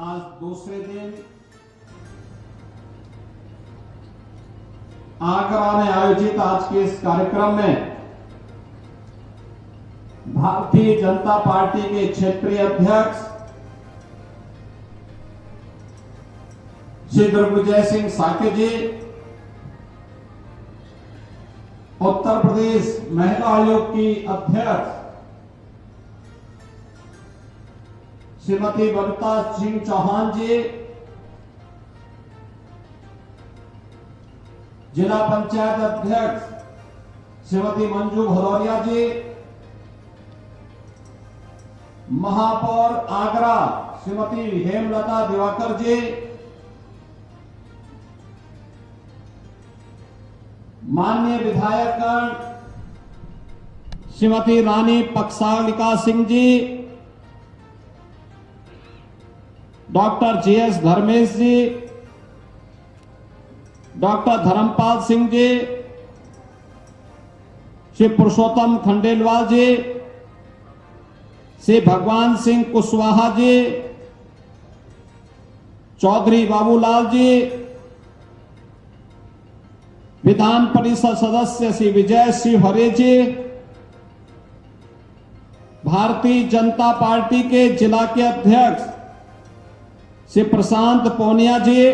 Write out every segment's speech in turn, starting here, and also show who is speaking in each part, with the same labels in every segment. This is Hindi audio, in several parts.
Speaker 1: आज दूसरे दिन आगरा में आयोजित आज के इस कार्यक्रम में भारतीय जनता पार्टी के क्षेत्रीय अध्यक्ष श्री दिग्विजय सिंह साके जी, उत्तर प्रदेश महिला आयोग की अध्यक्ष श्रीमती बबीता सिंह चौहान जी, जिला पंचायत अध्यक्ष श्रीमती मंजू भदौरिया जी, महापौर आगरा श्रीमती हेमलता दिवाकर जी, माननीय विधायकगण श्रीमती रानी पक्षालिका सिंह जी, डॉक्टर जीएस धर्मेश जी, डॉक्टर धर्मपाल सिंह जी, श्री पुरुषोत्तम खंडेलवाल जी, श्री भगवान सिंह कुशवाहा जी, चौधरी बाबूलाल जी, विधान परिषद सदस्य श्री विजय सिंह हरे जी, भारतीय जनता पार्टी के जिला के अध्यक्ष श्री प्रशांत पोनिया जी,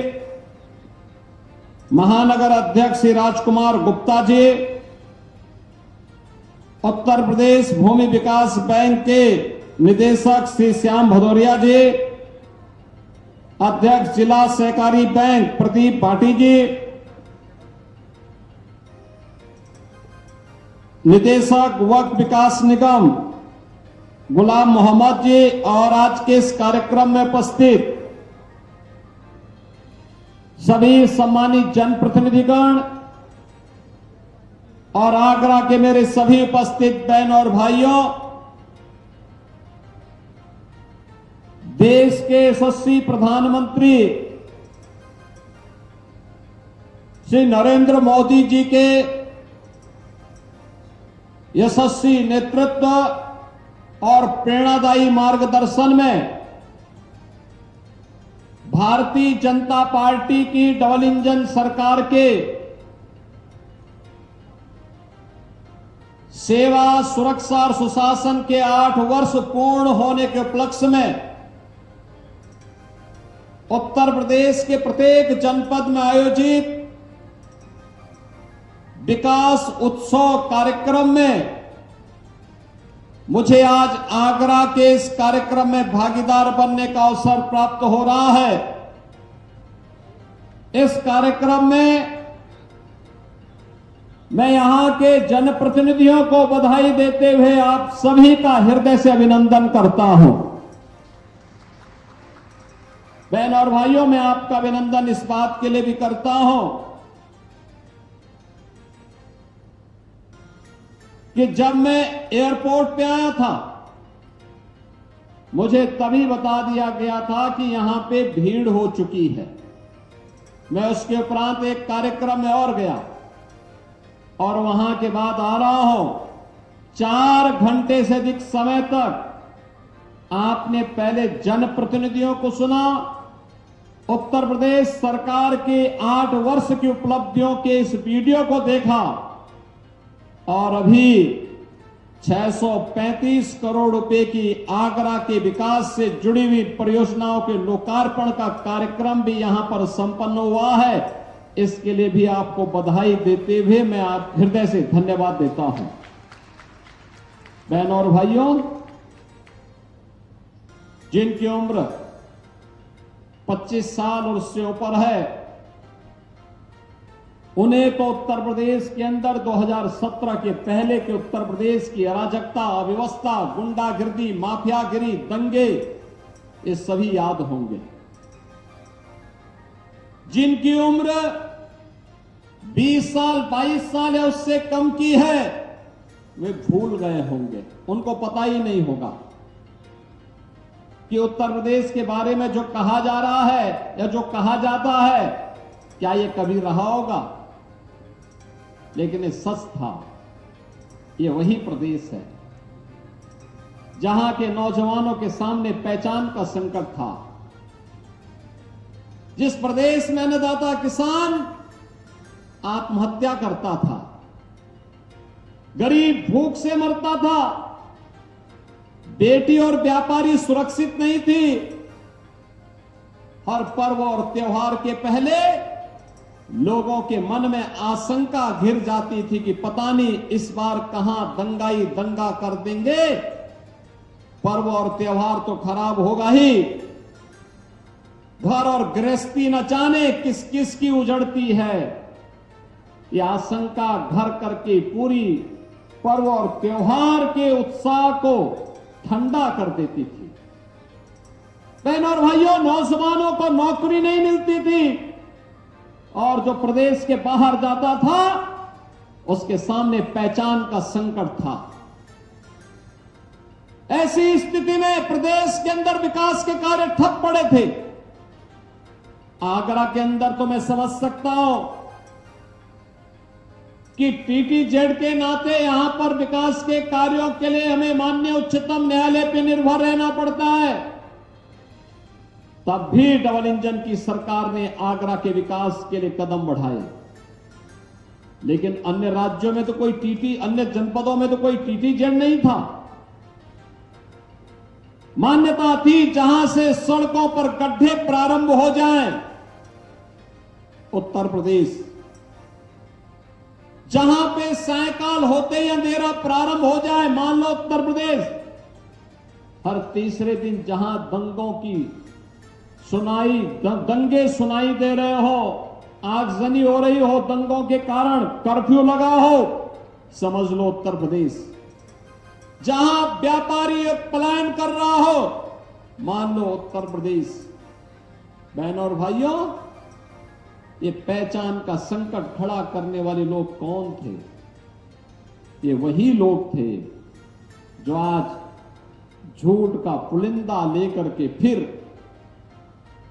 Speaker 1: महानगर अध्यक्ष श्री राजकुमार गुप्ता जी, उत्तर प्रदेश भूमि विकास बैंक के निदेशक श्री श्याम भदौरिया जी, अध्यक्ष जिला सहकारी बैंक प्रदीप भाटी जी, निदेशक वक्फ विकास निगम गुलाम मोहम्मद जी और आज के इस कार्यक्रम में उपस्थित सभी सम्मानित जनप्रतिनिधिगण और आगरा के मेरे सभी उपस्थित बहन और भाइयों, देश के यशस्वी प्रधानमंत्री श्री नरेंद्र मोदी जी के यशस्वी नेतृत्व और प्रेरणादायी मार्गदर्शन में भारतीय जनता पार्टी की डबल इंजन सरकार के सेवा, सुरक्षा और सुशासन के 8 वर्ष पूर्ण होने के उपलक्ष्य में उत्तर प्रदेश के प्रत्येक जनपद में आयोजित विकास उत्सव कार्यक्रम में मुझे आज आगरा के इस कार्यक्रम में भागीदार बनने का अवसर प्राप्त हो रहा है। इस कार्यक्रम में मैं यहां के जनप्रतिनिधियों को बधाई देते हुए आप सभी का हृदय से अभिनंदन करता हूं। बहन और भाइयों, मैं आपका अभिनंदन इस बात के लिए भी करता हूं कि जब मैं एयरपोर्ट पे आया था, मुझे तभी बता दिया गया था कि यहां पे भीड़ हो चुकी है। मैं उसके उपरांत एक कार्यक्रम में और गया और वहां के बाद आ रहा हूं। 4 घंटे से अधिक समय तक आपने पहले जनप्रतिनिधियों को सुना, उत्तर प्रदेश सरकार के 8 वर्ष की उपलब्धियों के इस वीडियो को देखा और अभी 635 करोड़ रुपए की आगरा के विकास से जुड़ी हुई परियोजनाओं के लोकार्पण का कार्यक्रम भी यहां पर संपन्न हुआ है। इसके लिए भी आपको बधाई देते हुए मैं आप हृदय से धन्यवाद देता हूं। बहनों और भाइयों, जिनकी उम्र 25 साल और उससे ऊपर है, उन्हें तो उत्तर प्रदेश के अंदर 2017 के पहले के उत्तर प्रदेश की अराजकता, अव्यवस्था, गुंडागिर्दी, माफियागिरी, दंगे, ये सभी याद होंगे। जिनकी उम्र 20 साल, 22 साल या उससे कम की है, वे भूल गए होंगे। उनको पता ही नहीं होगा कि उत्तर प्रदेश के बारे में जो कहा जा रहा है या जो कहा जाता है, क्या ये कभी रहा होगा? लेकिन ये सच था। ये वही प्रदेश है जहां के नौजवानों के सामने पहचान का संकट था, जिस प्रदेश में अन्नदाता किसान आत्महत्या करता था, गरीब भूख से मरता था, बेटी और व्यापारी सुरक्षित नहीं थी। हर पर्व और त्योहार के पहले लोगों के मन में आशंका घिर जाती थी कि पता नहीं इस बार कहां दंगाई दंगा कर देंगे, पर्व और त्योहार तो खराब होगा ही, घर और गृहस्थी न जाने किस किस की उजड़ती है। यह आशंका घर करके पूरी पर्व और त्योहार के उत्साह को ठंडा कर देती थी। बहनों और भाइयों, नौजवानों को नौकरी नहीं मिलती थी और जो प्रदेश के बाहर जाता था उसके सामने पहचान का संकट था। ऐसी स्थिति में प्रदेश के अंदर विकास के कार्य ठप पड़े थे। आगरा के अंदर तो मैं समझ सकता हूं कि टीटीजेड के नाते यहां पर विकास के कार्यों के लिए हमें माननीय उच्चतम न्यायालय पर निर्भर रहना पड़ता है। तब भी डबल इंजन की सरकार ने आगरा के विकास के लिए कदम बढ़ाए, लेकिन अन्य राज्यों में तो कोई अन्य जनपदों में तो कोई टीटीजेड नहीं था। मान्यता थी जहां से सड़कों पर गड्ढे प्रारंभ हो जाएं, उत्तर प्रदेश, जहां पे सायकाल होते ही अंधेरा प्रारंभ हो जाए, मान लो उत्तर प्रदेश, हर तीसरे दिन जहां दंगों की दंगे सुनाई दे रहे हो, आगजनी हो रही हो, दंगों के कारण कर्फ्यू लगा हो, समझ लो उत्तर प्रदेश। जहां व्यापारी पलायन कर रहा हो, मान लो उत्तर प्रदेश। बहनों और भाइयों, ये पहचान का संकट खड़ा करने वाले लोग कौन थे? ये वही लोग थे जो आज झूठ का पुलिंदा लेकर के फिर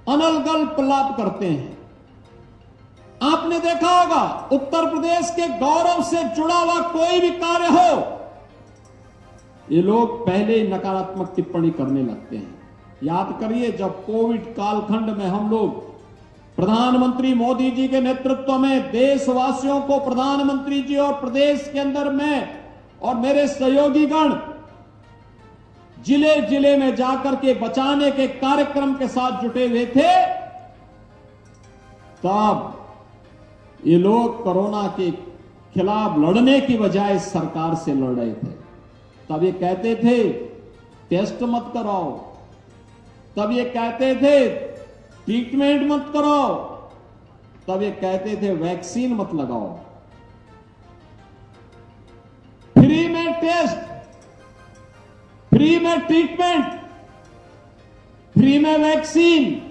Speaker 1: अनलगल प्रलाप करते हैं। आपने देखा होगा, उत्तर प्रदेश के गौरव से जुड़ा हुआ कोई भी कार्य हो, ये लोग पहले नकारात्मक टिप्पणी करने लगते हैं। याद करिए, जब कोविड कालखंड में हम लोग प्रधानमंत्री मोदी जी के नेतृत्व में देशवासियों को, प्रधानमंत्री जी और प्रदेश के अंदर में और मेरे सहयोगी गण जिले जिले में जाकर के बचाने के कार्यक्रम के साथ जुटे हुए थे, तब ये लोग कोरोना के खिलाफ लड़ने की बजाय सरकार से लड़ रहे थे। तब ये कहते थे टेस्ट मत कराओ, तब ये कहते थे ट्रीटमेंट मत कराओ, तब ये कहते थे वैक्सीन मत लगाओ, फ्री में टेस्ट, फ्री में ट्रीटमेंट, फ्री में वैक्सीन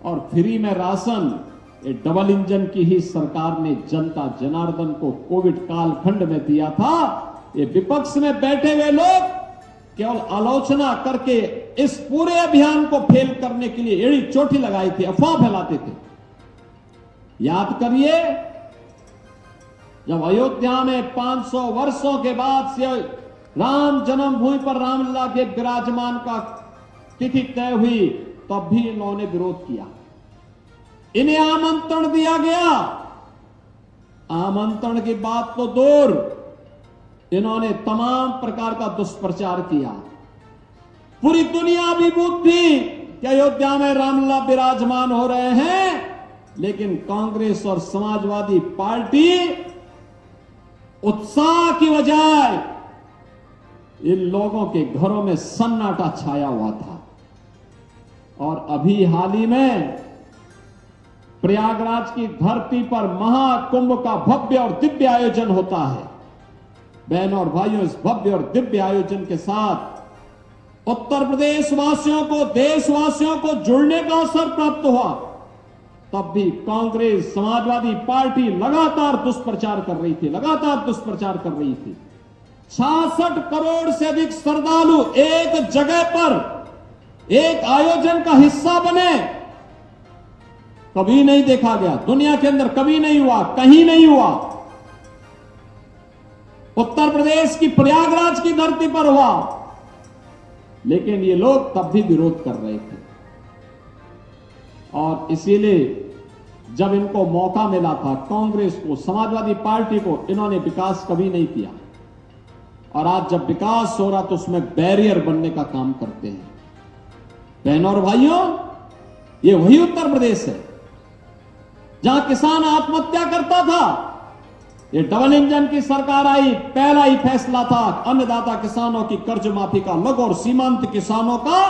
Speaker 1: और फ्री में राशन। ये डबल इंजन की ही सरकार ने जनता जनार्दन को कोविड कालखंड में दिया था। ये विपक्ष में बैठे हुए लोग केवल आलोचना करके इस पूरे अभियान को फेल करने के लिए एड़ी चोटी लगाई थी, अफवाह फैलाते थे। याद करिए, जब अयोध्या में 500 वर्षों के बाद से राम जन्मभूमि पर रामलला के विराजमान का तिथि तय हुई, तब भी इन्होंने विरोध किया। इन्हें आमंत्रण दिया गया, आमंत्रण की बात तो दूर, इन्होंने तमाम प्रकार का दुष्प्रचार किया। पूरी दुनिया अभिभूत थी कि अयोध्या में रामलला विराजमान हो रहे हैं, लेकिन कांग्रेस और समाजवादी पार्टी उत्साह की बजाय इन लोगों के घरों में सन्नाटा छाया हुआ था। और अभी हाल ही में प्रयागराज की धरती पर महाकुंभ का भव्य और दिव्य आयोजन होता है। बहनों और भाइयों, इस भव्य और दिव्य आयोजन के साथ उत्तर प्रदेश वासियों को, देशवासियों को जुड़ने का अवसर प्राप्त हुआ। तब भी कांग्रेस, समाजवादी पार्टी लगातार दुष्प्रचार कर रही थी, लगातार दुष्प्रचार कर रही थी। 66 करोड़ से अधिक श्रद्धालु एक जगह पर एक आयोजन का हिस्सा बने, कभी नहीं देखा गया, दुनिया के अंदर कभी नहीं हुआ, कहीं नहीं हुआ। उत्तर प्रदेश की प्रयागराज की धरती पर हुआ, लेकिन ये लोग तब भी विरोध कर रहे थे। और इसीलिए जब इनको मौका मिला था, कांग्रेस को, समाजवादी पार्टी को, इन्होंने विकास कभी नहीं किया। और आज जब विकास हो रहा तो उसमें बैरियर बनने का काम करते हैं। बहनों और भाइयों, ये वही उत्तर प्रदेश है जहां किसान आत्महत्या करता था। ये डबल इंजन की सरकार आई, पहला ही फैसला था अन्नदाता किसानों की कर्ज माफी का, लघु और सीमांत किसानों का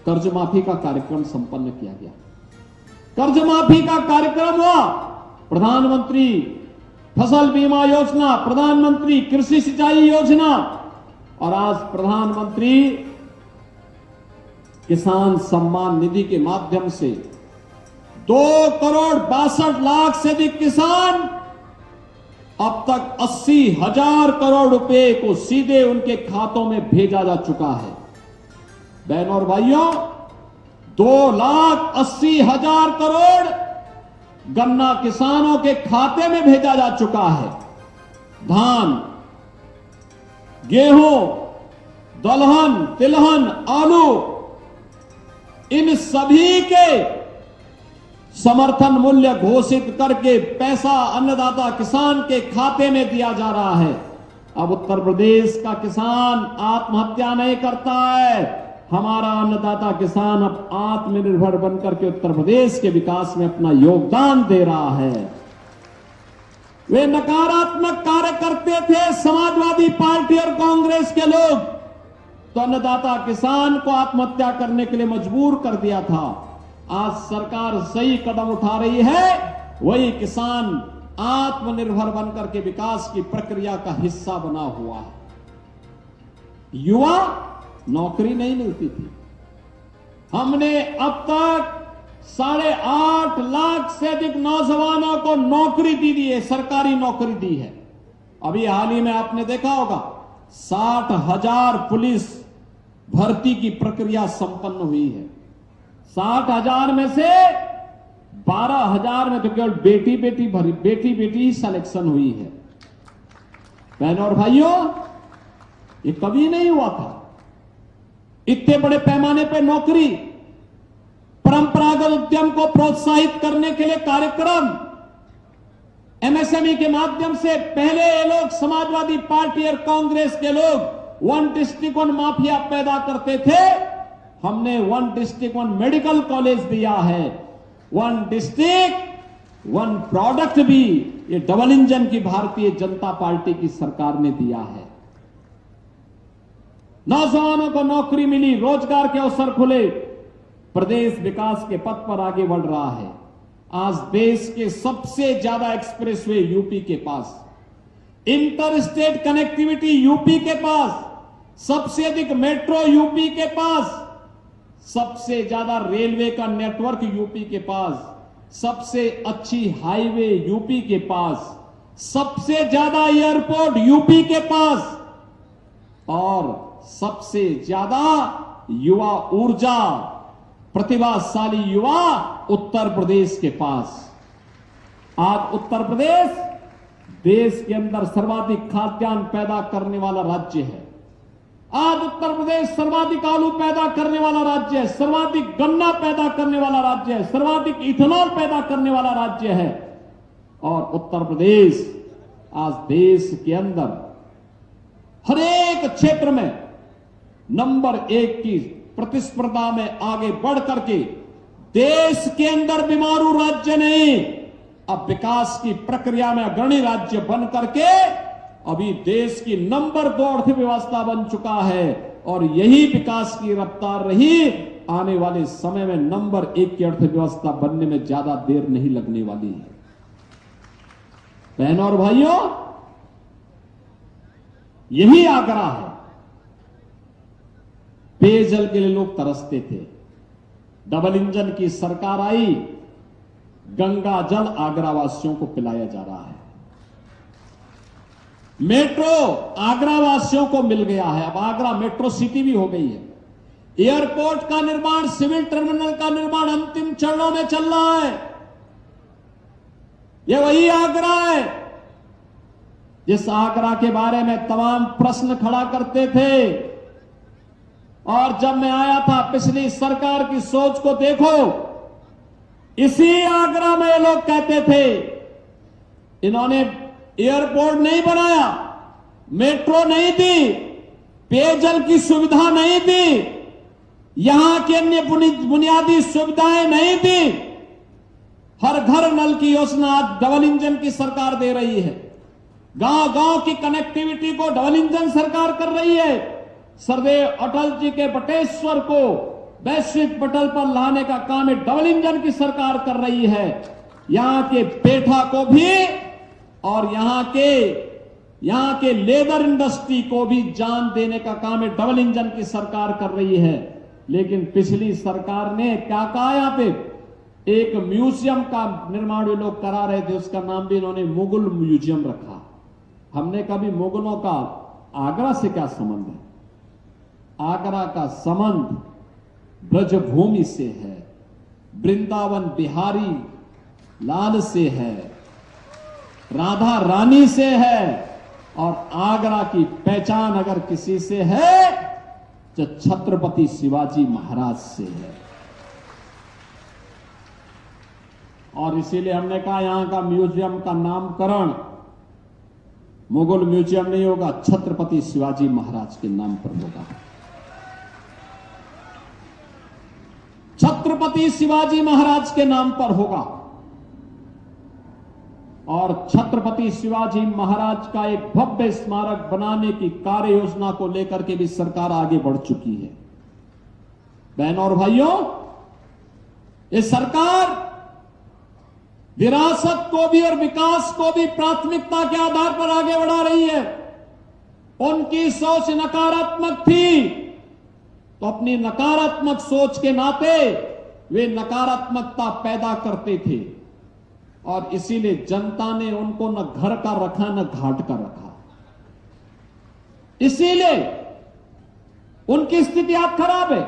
Speaker 1: कर्ज माफी का कार्यक्रम संपन्न किया गया। कर्ज माफी का कार्यक्रम हुआ, प्रधानमंत्री फसल बीमा योजना, प्रधानमंत्री कृषि सिंचाई योजना, और आज प्रधानमंत्री किसान सम्मान निधि के माध्यम से 2,62,00,000 से अधिक किसान अब तक 80,000 करोड़ रुपए को सीधे उनके खातों में भेजा जा चुका है। बहनों और भाइयों, 2,80,000 करोड़ गन्ना किसानों के खाते में भेजा जा चुका है। धान, गेहूं, दलहन, तिलहन, आलू, इन सभी के समर्थन मूल्य घोषित करके पैसा अन्नदाता किसान के खाते में दिया जा रहा है। अब उत्तर प्रदेश का किसान आत्महत्या नहीं करता है। हमारा अन्नदाता किसान अब आत्मनिर्भर बनकर के उत्तर प्रदेश के विकास में अपना योगदान दे रहा है। वे नकारात्मक कार्य करते थे समाजवादी पार्टी और कांग्रेस के लोग, तो अन्नदाता किसान को आत्महत्या करने के लिए मजबूर कर दिया था। आज सरकार सही कदम उठा रही है, वही किसान आत्मनिर्भर बनकर के विकास की प्रक्रिया का हिस्सा बना हुआ है। युवा नौकरी नहीं मिलती थी, हमने अब तक 8.5 लाख से अधिक नौजवानों को नौकरी दी है, सरकारी नौकरी दी है। अभी हाल ही में आपने देखा होगा 60,000 पुलिस भर्ती की प्रक्रिया संपन्न हुई है। 60,000 में से 12,000 में तो केवल बेटी ही सिलेक्शन हुई है। बहनों और भाइयों, ये कभी नहीं हुआ था इतने बड़े पैमाने पर नौकरी। परंपरागत उद्यम को प्रोत्साहित करने के लिए कार्यक्रम, एमएसएमई के माध्यम से पहले ये लोग समाजवादी पार्टी और कांग्रेस के लोग 1 डिस्ट्रिक्ट 1 माफिया पैदा करते थे। हमने 1 डिस्ट्रिक्ट 1 मेडिकल कॉलेज दिया है। 1 डिस्ट्रिक्ट 1 प्रोडक्ट भी ये डबल इंजन की भारतीय जनता पार्टी की सरकार ने दिया है। नौजवानों को नौकरी मिली, रोजगार के अवसर खुले, प्रदेश विकास के पथ पर आगे बढ़ रहा है। आज देश के सबसे ज्यादा एक्सप्रेसवे यूपी के पास, इंटर स्टेट कनेक्टिविटी यूपी के पास, सबसे अधिक मेट्रो यूपी के पास, सबसे ज्यादा रेलवे का नेटवर्क यूपी के पास, सबसे अच्छी हाईवे यूपी के पास, सबसे ज्यादा एयरपोर्ट यूपी के पास, और सबसे ज्यादा युवा ऊर्जा, प्रतिभाशाली युवा उत्तर प्रदेश के पास। आज उत्तर प्रदेश देश के अंदर सर्वाधिक खाद्यान्न पैदा करने वाला राज्य है। आज उत्तर प्रदेश सर्वाधिक आलू पैदा करने वाला राज्य है, सर्वाधिक गन्ना पैदा करने वाला राज्य है, सर्वाधिक इथेनॉल पैदा करने वाला राज्य है। और उत्तर प्रदेश आज देश के अंदर हर एक क्षेत्र में नंबर 1 की प्रतिस्पर्धा में आगे बढ़ करके देश के अंदर बीमारू राज्य नहीं, अब विकास की प्रक्रिया में अग्रणी राज्य बन करके अभी देश की नंबर 2 अर्थव्यवस्था बन चुका है। और यही विकास की रफ्तार रही, आने वाले समय में नंबर 1 की अर्थव्यवस्था बनने में ज्यादा देर नहीं लगने वाली है। बहनों और भाइयों, यही आगरा है। पेयजल के लिए लोग तरसते थे, डबल इंजन की सरकार आई, गंगा जल आगरा वासियों को पिलाया जा रहा है। मेट्रो आगरा वासियों को मिल गया है, अब आगरा मेट्रो सिटी भी हो गई है। एयरपोर्ट का निर्माण, सिविल टर्मिनल का निर्माण अंतिम चरणों में चल रहा है। यह वही आगरा है जिस आगरा के बारे में तमाम प्रश्न खड़ा करते थे। और जब मैं आया था, पिछली सरकार की सोच को देखो, इसी आगरा में ये लोग कहते थे इन्होंने एयरपोर्ट नहीं बनाया, मेट्रो नहीं दी, पेयजल की सुविधा नहीं दी, यहां की अन्य बुनियादी सुविधाएं नहीं दी। हर घर नल की योजना आज डबल इंजन की सरकार दे रही है। गांव गांव की कनेक्टिविटी को डबल इंजन सरकार कर रही है। सरदेव अटल जी के बटेश्वर को वैश्विक पटल पर लाने का काम डबल इंजन की सरकार कर रही है। यहां के पेठा को भी और यहां के लेदर इंडस्ट्री को भी जान देने का काम डबल इंजन की सरकार कर रही है। लेकिन पिछली सरकार ने क्या कहा, यहां पे एक म्यूजियम का निर्माण ये लोग करा रहे थे, उसका नाम भी इन्होंने मुगल म्यूजियम रखा। हमने कभी मुगलों का आगरा से क्या संबंध है? आगरा का संबंध ब्रजभूमि से है, वृंदावन बिहारी लाल से है, राधा रानी से है, और आगरा की पहचान अगर किसी से है तो छत्रपति शिवाजी महाराज से है। और इसीलिए हमने कहा यहां का म्यूजियम का नामकरण मुगल म्यूजियम नहीं होगा, छत्रपति शिवाजी महाराज के नाम पर होगा। छत्रपति शिवाजी महाराज के नाम पर होगा। और छत्रपति शिवाजी महाराज का एक भव्य स्मारक बनाने की कार्य योजना को लेकर के भी सरकार आगे बढ़ चुकी है। बहनों और भाइयों, ये सरकार विरासत को भी और विकास को भी प्राथमिकता के आधार पर आगे बढ़ा रही है। उनकी सोच नकारात्मक थी, तो अपनी नकारात्मक सोच के नाते वे नकारात्मकता पैदा करते थे, और इसीलिए जनता ने उनको न घर का रखा न घाट का रखा। इसीलिए उनकी स्थिति आज खराब है।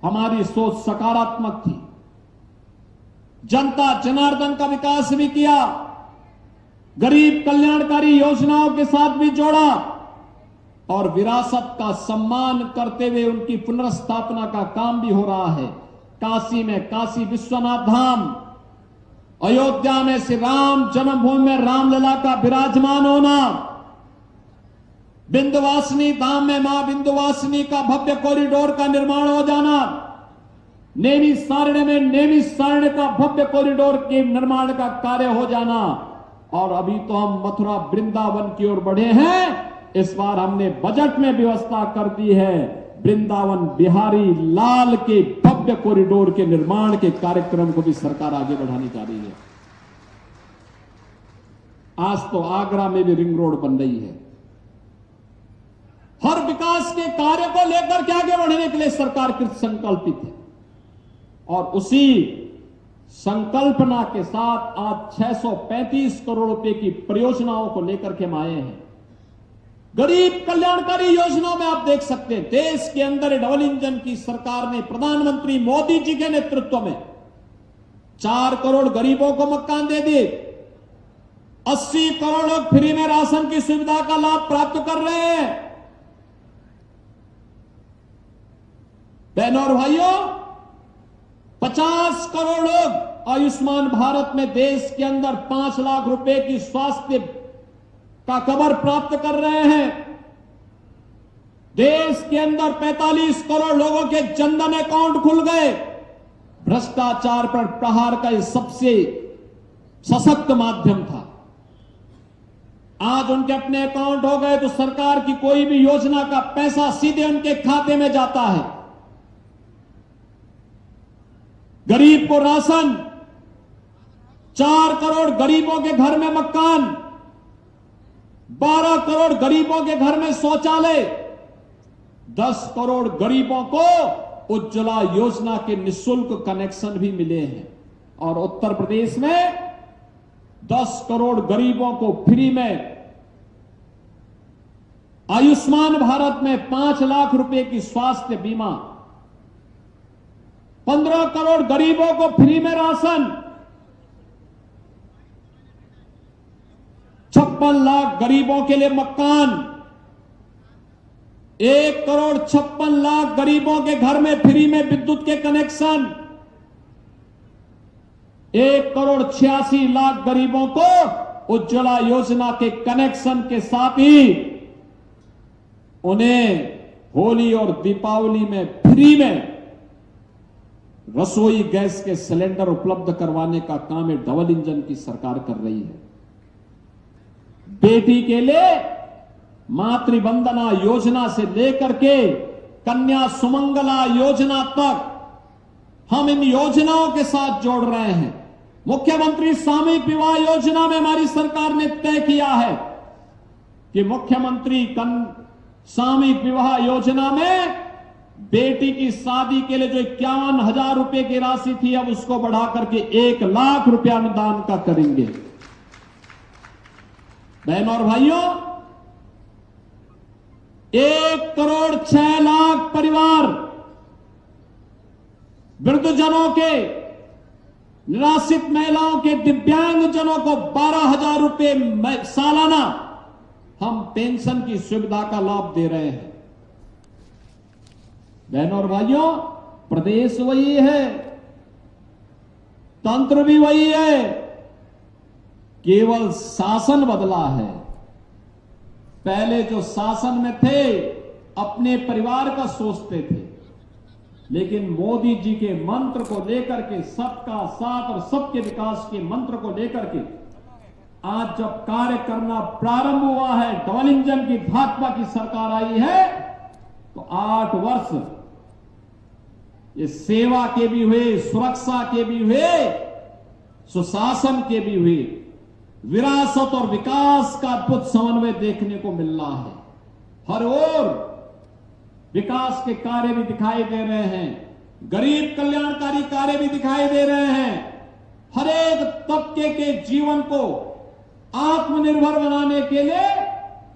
Speaker 1: हमारी सोच सकारात्मक थी, जनता जनार्दन का विकास भी किया, गरीब कल्याणकारी योजनाओं के साथ भी जोड़ा, और विरासत का सम्मान करते हुए उनकी पुनर्स्थापना का काम भी हो रहा है। काशी में काशी विश्वनाथ धाम, अयोध्या में श्री राम जन्मभूमि में रामलला का विराजमान होना, विंध्यवासिनी धाम में मां विंध्यवासिनी का भव्य कॉरिडोर का निर्माण हो जाना, नैमिषारण्य में नैमिषारण्य का भव्य कॉरिडोर के निर्माण का कार्य हो जाना, और अभी तो हम मथुरा वृंदावन की ओर बढ़े हैं। इस बार हमने बजट में व्यवस्था कर दी है वृंदावन बिहारी लाल के भव्य कॉरिडोर के निर्माण के कार्यक्रम को भी सरकार आगे बढ़ाने जा रही है। आज तो आगरा में भी रिंग रोड बन रही है। हर विकास के कार्य को लेकर के आगे बढ़ने के लिए सरकार कृत संकल्पित है, और उसी संकल्पना के साथ आज 635 करोड़ रुपए की परियोजनाओं को लेकर के हम आए हैं। गरीब कल्याणकारी योजनाओं में आप देख सकते हैं, देश के अंदर डबल इंजन की सरकार ने प्रधानमंत्री मोदी जी के नेतृत्व में 4 करोड़ गरीबों को मकान दे दिए, 80 करोड़ लोग फ्री में राशन की सुविधा का लाभ प्राप्त कर रहे हैं। बहनों और भाइयों, 50 करोड़ लोग आयुष्मान भारत में देश के अंदर 5 लाख रुपए की स्वास्थ्य का कवर प्राप्त कर रहे हैं। देश के अंदर 45 करोड़ लोगों के जनधन अकाउंट खुल गए। भ्रष्टाचार पर प्रहार का यह सबसे सशक्त माध्यम था। आज उनके अपने अकाउंट हो गए तो सरकार की कोई भी योजना का पैसा सीधे उनके खाते में जाता है। गरीब को राशन, 4 करोड़ गरीबों के घर में मकान, 12 करोड़ गरीबों के घर में शौचालय, 10 करोड़ गरीबों को उज्ज्वला योजना के निःशुल्क कनेक्शन भी मिले हैं। और उत्तर प्रदेश में 10 करोड़ गरीबों को फ्री में आयुष्मान भारत में 5 लाख रुपए की स्वास्थ्य बीमा, 15 करोड़ गरीबों को फ्री में राशन, 56 लाख गरीबों के लिए मकान, 1 करोड़ 56 लाख गरीबों के घर में फ्री में विद्युत के कनेक्शन, 1,86,00,000 गरीबों को उज्ज्वला योजना के कनेक्शन के साथ ही उन्हें होली और दीपावली में फ्री में रसोई गैस के सिलेंडर उपलब्ध करवाने का काम डबल इंजन की सरकार कर रही है। बेटी के लिए मातृवंदना योजना से लेकर के कन्या सुमंगला योजना तक हम इन योजनाओं के साथ जोड़ रहे हैं। मुख्यमंत्री सामूहिक विवाह योजना में हमारी सरकार ने तय किया है कि मुख्यमंत्री सामूहिक विवाह योजना में बेटी की शादी के लिए जो 51,000 रुपए की राशि थी अब उसको बढ़ा करके 1 लाख रुपया अनुदान का करेंगे। बहनों और भाइयों, 1,06,00,000 परिवार वृद्धजनों के, निराश्रित महिलाओं के, दिव्यांगजनों को 12,000 रुपए सालाना हम पेंशन की सुविधा का लाभ दे रहे हैं। बहनों और भाइयों, प्रदेश वही है, तंत्र भी वही है, केवल शासन बदला है। पहले जो शासन में थे अपने परिवार का सोचते थे, लेकिन मोदी जी के मंत्र को लेकर के, सबका साथ और सबके विकास के मंत्र को लेकर के आज जब कार्य करना प्रारंभ हुआ है, डबल इंजन की भाजपा की सरकार आई है, तो 8 वर्ष ये सेवा के भी हुए, सुरक्षा के भी हुए, सुशासन के भी हुए, विरासत और विकास का अद्भुत समन्वय देखने को मिल रहा है। हर ओर विकास के कार्य भी दिखाई दे रहे हैं, गरीब कल्याणकारी कार्य भी दिखाई दे रहे हैं। हर एक तबके के जीवन को आत्मनिर्भर बनाने के लिए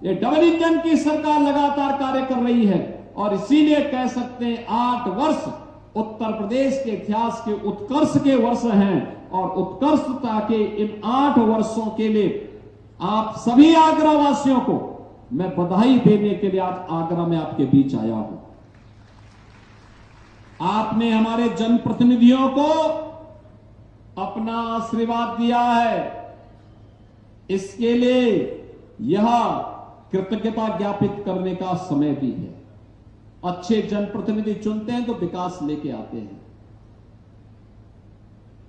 Speaker 1: ये डबल इंजन की सरकार लगातार कार्य कर रही है। और इसीलिए कह सकते हैं 8 वर्ष उत्तर प्रदेश के इतिहास के उत्कर्ष के वर्ष हैं। और उत्कर्षता के इन 8 वर्षों के लिए आप सभी आगरा वासियों को मैं बधाई देने के लिए आज आगरा में आपके बीच आया हूं। आपने हमारे जनप्रतिनिधियों को अपना आशीर्वाद दिया है, इसके लिए यह कृतज्ञता ज्ञापित करने का समय भी है। अच्छे जनप्रतिनिधि चुनते हैं तो विकास लेके आते हैं,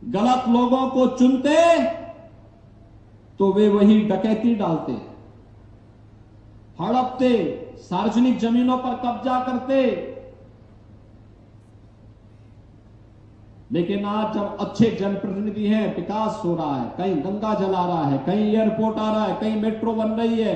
Speaker 1: गलत लोगों को चुनते तो वे वही डकैती डालते, हड़पते, सार्वजनिक जमीनों पर कब्जा करते। लेकिन आज जब अच्छे जनप्रतिनिधि हैं, विकास हो रहा है, कहीं गंगा जल आ रहा है, कहीं एयरपोर्ट आ रहा है, कहीं मेट्रो बन रही है,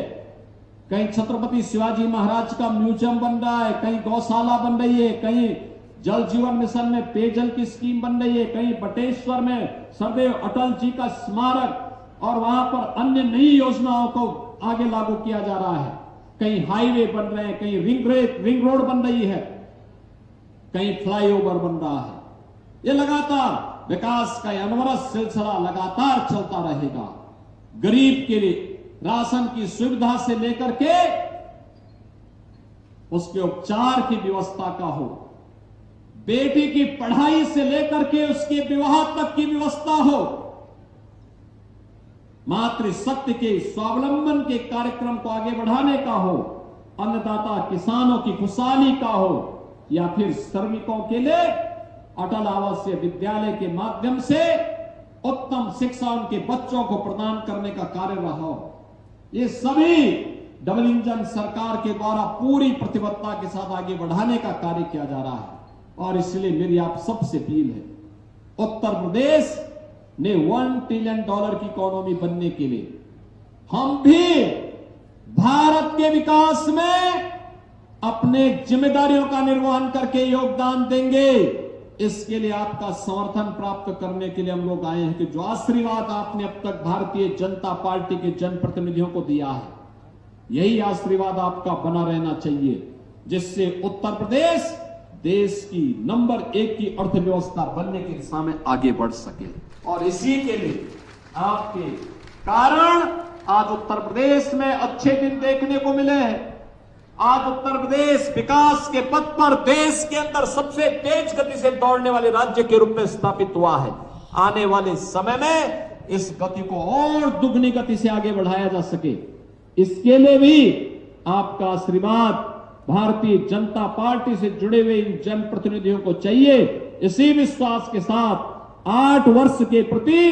Speaker 1: कहीं छत्रपति शिवाजी महाराज का म्यूजियम बन रहा है, कहीं गौशाला बन रही है, कहीं जल जीवन मिशन में पेयजल की स्कीम बन रही है, कहीं बटेश्वर में सरदेव अटल जी का स्मारक और वहां पर अन्य नई योजनाओं को आगे लागू किया जा रहा है, कहीं हाईवे बन रहे हैं, कहीं रिंग रोड बन रही है, कहीं फ्लाईओवर बन रहा है। ये लगातार विकास का अनवरत सिलसिला लगातार चलता रहेगा। गरीब के लिए राशन की सुविधा से लेकर के उसके उपचार की व्यवस्था का हो, बेटी की पढ़ाई से लेकर के उसके विवाह तक की व्यवस्था हो, मातृशक्ति के स्वावलंबन के कार्यक्रम को आगे बढ़ाने का हो, अन्नदाता किसानों की खुशहाली का हो, या फिर श्रमिकों के लिए अटल आवासीय विद्यालय के माध्यम से उत्तम शिक्षा उनके बच्चों को प्रदान करने का कार्य रहा हो। ये सभी डबल इंजन सरकार के द्वारा पूरी प्रतिबद्धता के साथ आगे बढ़ाने का कार्य किया जा रहा है। और इसलिए मेरी आप सबसे अपील है, उत्तर प्रदेश ने $1 ट्रिलियन की इकोनॉमी बनने के लिए हम भी भारत के विकास में अपने जिम्मेदारियों का निर्वहन करके योगदान देंगे। इसके लिए आपका समर्थन प्राप्त करने के लिए हम लोग आए हैं कि जो आशीर्वाद आपने अब तक भारतीय जनता पार्टी के जनप्रतिनिधियों को दिया है, यही आशीर्वाद आपका बना रहना चाहिए, जिससे उत्तर प्रदेश देश की नंबर 1 की अर्थव्यवस्था बनने की दिशा में आगे बढ़ सके। और इसी के लिए आपके कारण आज उत्तर प्रदेश में अच्छे दिन देखने को मिले हैं। आज उत्तर प्रदेश विकास के पथ पर देश के अंदर सबसे तेज गति से दौड़ने वाले राज्य के रूप में स्थापित हुआ है। आने वाले समय में इस गति को और दुगनी गति से आगे बढ़ाया जा सके, इसके लिए भी आपका आशीर्वाद भारतीय जनता पार्टी से जुड़े हुए इन जनप्रतिनिधियों को चाहिए। इसी विश्वास के साथ 8 वर्ष के प्रति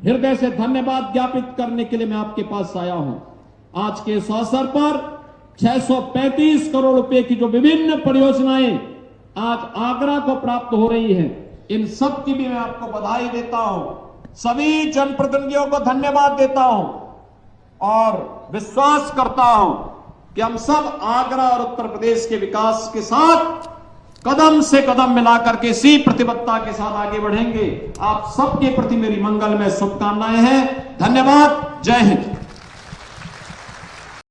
Speaker 1: हृदय से धन्यवाद ज्ञापित करने के लिए मैं आपके पास आया हूं। आज के इस अवसर पर 635 करोड़ रुपए की जो विभिन्न परियोजनाएं आज आगरा को प्राप्त हो रही हैं, इन सब की भी मैं आपको बधाई देता हूं। सभी जनप्रतिनिधियों को धन्यवाद देता हूं और विश्वास करता हूं कि हम सब आगरा और उत्तर प्रदेश के विकास के साथ कदम से कदम मिलाकर के इसी प्रतिबद्धता के साथ आगे बढ़ेंगे। आप सबके प्रति मेरी मंगलमय शुभकामनाएं हैं। धन्यवाद। जय हिंद।